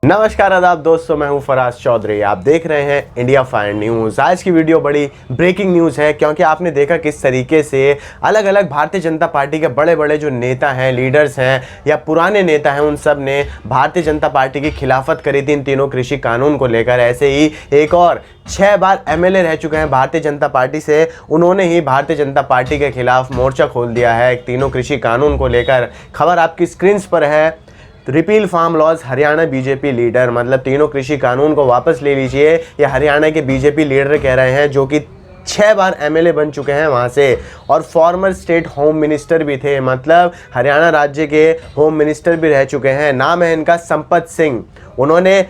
नमस्कार आदाब दोस्तों, मैं हूं फराज चौधरी। आप देख रहे हैं इंडिया फाइंड न्यूज़। आज की वीडियो बड़ी ब्रेकिंग न्यूज़ है क्योंकि आपने देखा किस तरीके से अलग अलग भारतीय जनता पार्टी के बड़े बड़े जो नेता हैं, लीडर्स हैं या पुराने नेता हैं, उन सब ने भारतीय जनता पार्टी की खिलाफत करी थी इन तीनों कृषि कानून को लेकर। ऐसे ही एक और 6 बार एमएलए रह चुके हैं भारतीय जनता पार्टी से, उन्होंने ही भारतीय जनता पार्टी के खिलाफ मोर्चा खोल दिया है तीनों कृषि कानून को लेकर। खबर आपकी स्क्रीन पर है। Repeal farm laws, Haryana BJP leader, मतलब तीनों कृषि कानून को वापस ले लीजिए, ये हरियाणा के बीजेपी लीडर कह रहे हैं, जो कि 6 बार एमएलए बन चुके हैं वहाँ से और फॉर्मर स्टेट होम मिनिस्टर भी थे, मतलब हरियाणा राज्य के होम मिनिस्टर भी रह चुके हैं। नाम है इनका संपत सिंह। उन्होंने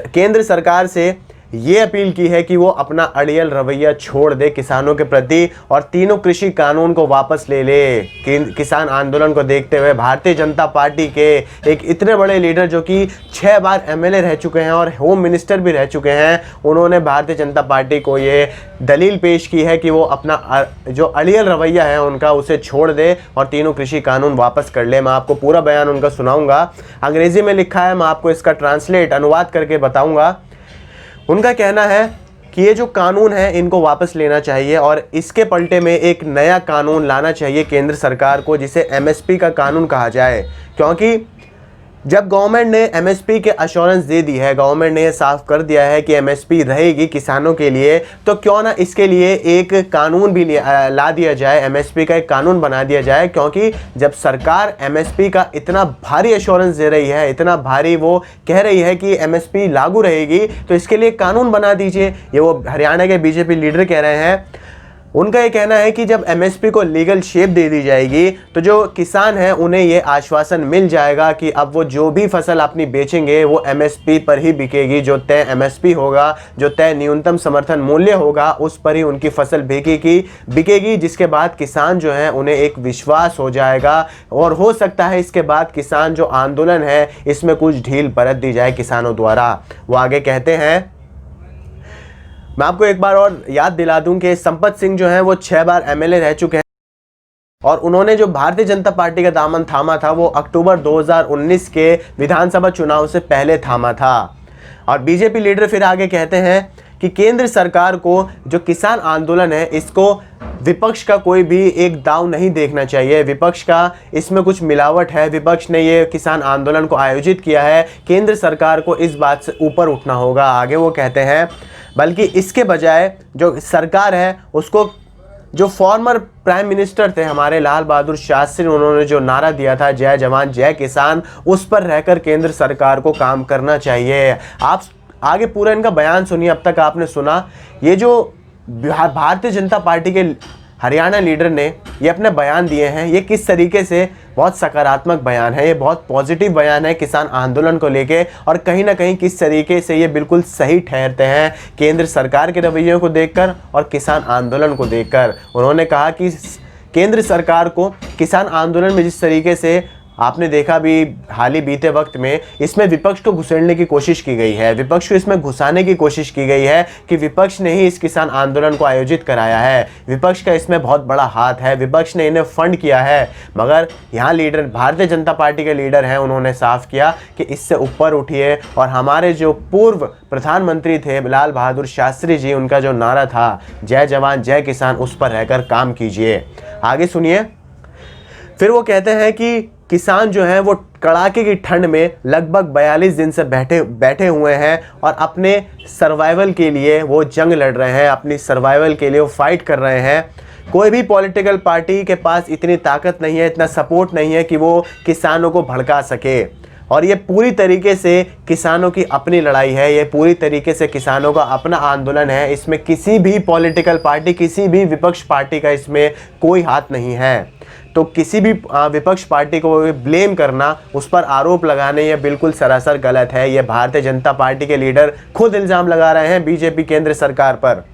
केंद्र सरकार से ये अपील की है कि वो अपना अड़ियल रवैया छोड़ दे किसानों के प्रति और तीनों कृषि कानून को वापस ले ले। किसान आंदोलन को देखते हुए भारतीय जनता पार्टी के एक इतने बड़े लीडर जो कि 6 बार एमएलए रह चुके हैं और होम मिनिस्टर भी रह चुके हैं, उन्होंने भारतीय जनता पार्टी को ये दलील पेश की है कि वो अपना जो अड़ियल रवैया है उनका, उसे छोड़ दे और तीनों कृषि कानून वापस कर ले। मैं आपको पूरा बयान उनका सुनाऊंगा। अंग्रेजी में लिखा है, मैं आपको इसका अनुवाद करके बताऊंगा। उनका कहना है कि ये जो कानून है इनको वापस लेना चाहिए और इसके पलटे में एक नया कानून लाना चाहिए केंद्र सरकार को, जिसे एमएसपी का कानून कहा जाए। क्योंकि जब गवर्नमेंट ने एमएसपी के अश्योरेंस दे दी है, गवर्नमेंट ने ये साफ कर दिया है कि एमएसपी रहेगी किसानों के लिए, तो क्यों ना इसके लिए एक कानून भी ला दिया जाए, एमएसपी का एक कानून बना दिया जाए। क्योंकि जब सरकार एमएसपी का इतना भारी अश्योरेंस दे रही है, इतना भारी वो कह रही है कि एमएसपी लागू रहेगी, तो इसके लिए कानून बना दीजिए। ये वो हरियाणा के बीजेपी लीडर कह रहे हैं। उनका ये कहना है कि जब एमएसपी को लीगल शेप दे दी जाएगी तो जो किसान हैं उन्हें ये आश्वासन मिल जाएगा कि अब वो जो भी फसल अपनी बेचेंगे वो एमएसपी पर ही बिकेगी। जो तय एमएसपी होगा, जो तय न्यूनतम समर्थन मूल्य होगा, उस पर ही उनकी फसल बिकेगी, जिसके बाद किसान जो हैं उन्हें एक विश्वास हो जाएगा और हो सकता है इसके बाद किसान जो आंदोलन है इसमें कुछ ढील बरत दी जाए किसानों द्वारा। वो आगे कहते हैं, मैं आपको एक बार और याद दिला दूं कि संपत सिंह जो हैं वो 6 बार एमएलए रह चुके हैं और उन्होंने जो भारतीय जनता पार्टी का दामन थामा था वो अक्टूबर 2019 के विधानसभा चुनाव से पहले थामा था। और बीजेपी लीडर फिर आगे कहते हैं कि केंद्र सरकार को जो किसान आंदोलन है इसको विपक्ष का कोई भी एक दांव नहीं देखना चाहिए। विपक्ष का इसमें कुछ मिलावट है, विपक्ष ने ये किसान आंदोलन को आयोजित किया है, केंद्र सरकार को इस बात से ऊपर उठना होगा। आगे वो कहते हैं, बल्कि इसके बजाय जो सरकार है उसको, जो फॉर्मर प्राइम मिनिस्टर थे हमारे लाल बहादुर शास्त्री, उन्होंने जो नारा दिया था जय जवान जय किसान, उस पर रहकर केंद्र सरकार को काम करना चाहिए। आप आगे पूरा इनका बयान सुनिए। अब तक आपने सुना ये जो भारतीय जनता पार्टी के हरियाणा लीडर ने ये अपने बयान दिए हैं, ये किस तरीके से बहुत सकारात्मक बयान है, ये बहुत पॉजिटिव बयान है किसान आंदोलन को लेके, और कहीं ना कहीं किस तरीके से ये बिल्कुल सही ठहरते हैं केंद्र सरकार के रवैयों को देखकर और किसान आंदोलन को देखकर। उन्होंने कहा कि केंद्र सरकार को किसान आंदोलन में जिस तरीके से आपने देखा भी हाल ही बीते वक्त में, इसमें विपक्ष को घुसेड़ने की कोशिश की गई है, विपक्ष को इसमें घुसाने की कोशिश की गई है कि विपक्ष ने ही इस किसान आंदोलन को आयोजित कराया है, विपक्ष का इसमें बहुत बड़ा हाथ है, विपक्ष ने इन्हें फंड किया है। मगर यहाँ लीडर, भारतीय जनता पार्टी के लीडर हैं, उन्होंने साफ किया कि इससे ऊपर उठिए और हमारे जो पूर्व प्रधानमंत्री थे लाल बहादुर शास्त्री जी, उनका जो नारा था जय जवान जय किसान, उस पर रहकर काम कीजिए। आगे सुनिए। फिर वो कहते हैं कि किसान जो हैं वो कड़ाके की ठंड में लगभग 42 दिन से बैठे हुए हैं और अपने सर्वाइवल के लिए वो जंग लड़ रहे हैं, अपनी सर्वाइवल के लिए वो फाइट कर रहे हैं। कोई भी पॉलिटिकल पार्टी के पास इतनी ताकत नहीं है, इतना सपोर्ट नहीं है कि वो किसानों को भड़का सके, और ये पूरी तरीके से किसानों की अपनी लड़ाई है, ये पूरी तरीके से किसानों का अपना आंदोलन है। इसमें किसी भी पॉलिटिकल पार्टी, किसी भी विपक्ष पार्टी का इसमें कोई हाथ नहीं है। तो किसी भी विपक्ष पार्टी को ब्लेम करना, उस पर आरोप लगाने, ये बिल्कुल सरासर गलत है। ये भारतीय जनता पार्टी के लीडर खुद इल्ज़ाम लगा रहे हैं बीजेपी केंद्र सरकार पर।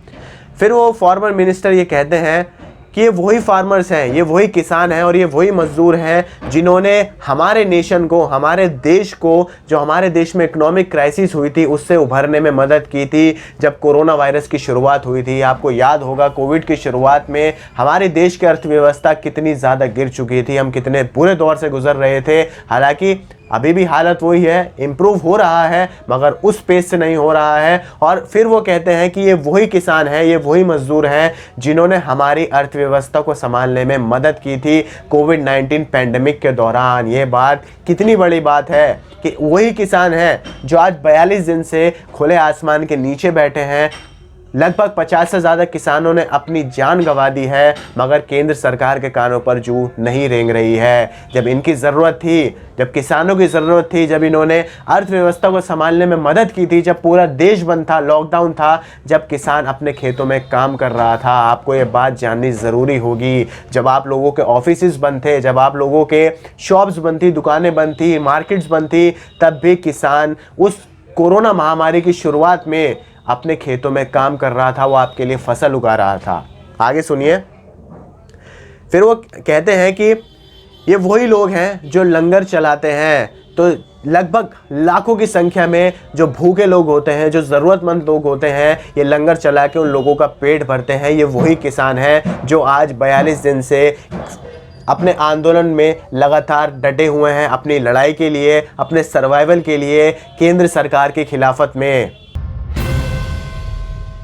फिर वो फॉर्मर मिनिस्टर ये कहते हैं कि ये वही फार्मर्स हैं, ये वही किसान हैं और ये वही मजदूर हैं जिन्होंने हमारे नेशन को, हमारे देश को, जो हमारे देश में इकोनॉमिक क्राइसिस हुई थी उससे उभरने में मदद की थी जब कोरोना वायरस की शुरुआत हुई थी। आपको याद होगा कोविड की शुरुआत में हमारे देश की अर्थव्यवस्था कितनी ज़्यादा गिर चुकी थी, हम कितने बुरे दौर से गुजर रहे थे। हालांकि अभी भी हालत वही है, इम्प्रूव हो रहा है मगर उस पेस से नहीं हो रहा है। और फिर वो कहते हैं कि ये वही किसान है, ये वही मजदूर हैं जिन्होंने हमारी अर्थव्यवस्था को संभालने में मदद की थी कोविड-19 पैंडेमिक के दौरान। ये बात कितनी बड़ी बात है कि वही किसान हैं जो आज 42 दिन से खुले आसमान के नीचे बैठे हैं। लगभग 50 से ज़्यादा किसानों ने अपनी जान गंवा दी है मगर केंद्र सरकार के कानों पर जू नहीं रेंग रही है। जब इनकी ज़रूरत थी, जब किसानों की ज़रूरत थी, जब इन्होंने अर्थव्यवस्था को संभालने में मदद की थी, जब पूरा देश बंद था, लॉकडाउन था, जब किसान अपने खेतों में काम कर रहा था, आपको ये बात जाननी ज़रूरी होगी। जब आप लोगों के ऑफिसेज बंद थे, जब आप लोगों के शॉप्स बंद थी, दुकानें बंद थी, मार्केट्स बंद थी, तब भी किसान उस कोरोना महामारी की शुरुआत में अपने खेतों में काम कर रहा था, वो आपके लिए फसल उगा रहा था। आगे सुनिए। फिर वो कहते हैं कि ये वही लोग हैं जो लंगर चलाते हैं। तो लगभग लाखों की संख्या में जो भूखे लोग होते हैं, जो ज़रूरतमंद लोग होते हैं, ये लंगर चला के उन लोगों का पेट भरते हैं। ये वही किसान हैं जो आज 42 दिन से अपने आंदोलन में लगातार डटे हुए हैं, अपनी लड़ाई के लिए, अपने सर्वाइवल के लिए, केंद्र सरकार की खिलाफत में।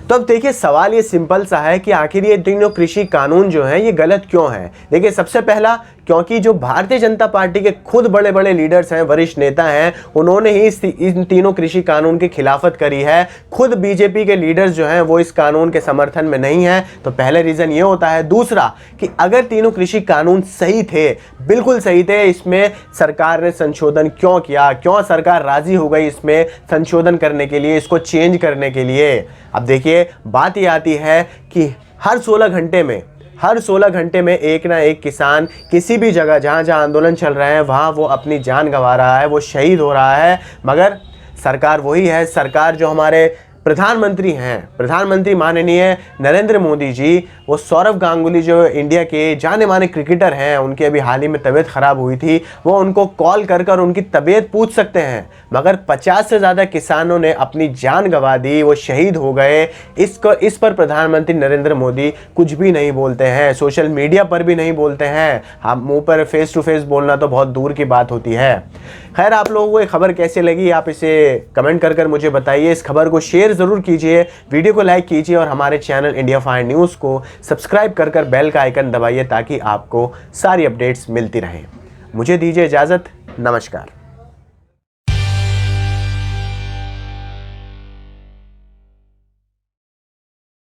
तो अब देखिए, सवाल ये सिंपल सा है कि आखिर ये तीनों कृषि कानून जो हैं ये गलत क्यों हैं। देखिए, सबसे पहला, क्योंकि जो भारतीय जनता पार्टी के खुद बड़े बड़े लीडर्स हैं, वरिष्ठ नेता हैं, उन्होंने ही इन तीनों कृषि कानून की खिलाफत करी है। खुद बीजेपी के लीडर्स जो हैं वो इस कानून के समर्थन में नहीं है। तो पहले रीज़न ये होता है। दूसरा कि अगर तीनों कृषि कानून सही थे, बिल्कुल सही थे, इसमें सरकार ने संशोधन क्यों किया, क्यों सरकार राजी हो गई इसमें संशोधन करने के लिए, इसको चेंज करने के लिए। अब देखिए, बात ये आती है कि हर 16 घंटे में एक ना एक किसान किसी भी जगह जहाँ आंदोलन चल रहा है वहाँ वो अपनी जान गंवा रहा है, वो शहीद हो रहा है। मगर सरकार वही है, सरकार जो हमारे प्रधानमंत्री हैं, प्रधानमंत्री माननीय नरेंद्र मोदी जी, वो सौरव गांगुली जो इंडिया के जाने माने क्रिकेटर हैं, उनकी अभी हाल ही में तबीयत ख़राब हुई थी, वो उनको कॉल कर उनकी तबीयत पूछ सकते हैं। मगर 50 से ज़्यादा किसानों ने अपनी जान गंवा दी, वो शहीद हो गए। इस पर प्रधानमंत्री नरेंद्र मोदी कुछ भी नहीं बोलते हैं, सोशल मीडिया पर भी नहीं बोलते हैं। हम मुँह पर फेस टू फेस बोलना तो बहुत दूर की बात होती है। खैर, आप लोगों को ये खबर कैसे लगी, आप इसे कमेंट कर मुझे बताइए। इस खबर को शेयर ज़रूर कीजिए, वीडियो को लाइक कीजिए और हमारे चैनल इंडिया फाइन न्यूज़ को सब्सक्राइब कर बेल का आइकन दबाइए ताकि आपको सारी अपडेट्स मिलती रहें। मुझे दीजिए इजाज़त, नमस्कार।